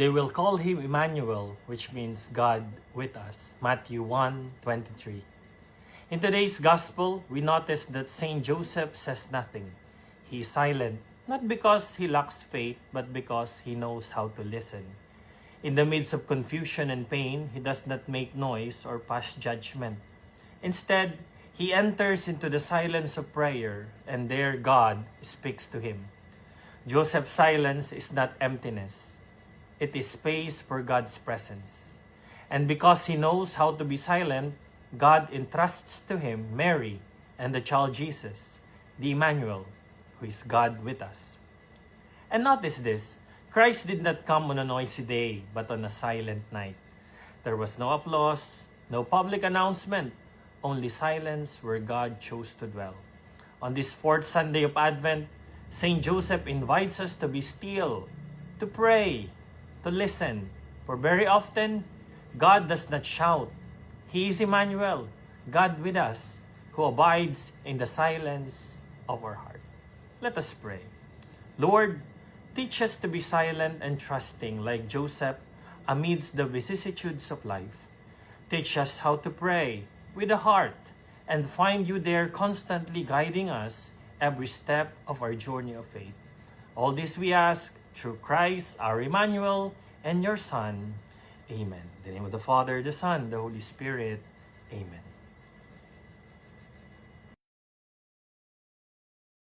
They will call him Emmanuel, which means God with us. Matthew 1:23. In today's gospel, we notice that Saint Joseph says nothing. He is silent, not because he lacks faith, but because he knows how to listen. In the midst of confusion and pain, he does not make noise or pass judgment. Instead, he enters into the silence of prayer, and there God speaks to him. Joseph's silence is not emptiness. It is space for God's presence. And because he knows how to be silent, God entrusts to him Mary and the child Jesus, the Emmanuel, who is God with us. And notice this, Christ did not come on a noisy day, but on a silent night. There was no applause, no public announcement, only silence where God chose to dwell. On this fourth Sunday of Advent, Saint Joseph invites us to be still, to pray, to listen. For very often, God does not shout. He is Emmanuel, God with us, who abides in the silence of our heart. Let us pray. Lord, teach us to be silent and trusting like Joseph amidst the vicissitudes of life. Teach us how to pray with the heart and find you there constantly guiding us every step of our journey of faith. All this we ask through Christ, our Emmanuel, and your Son. Amen. In the name of the Father, the Son, the Holy Spirit. Amen.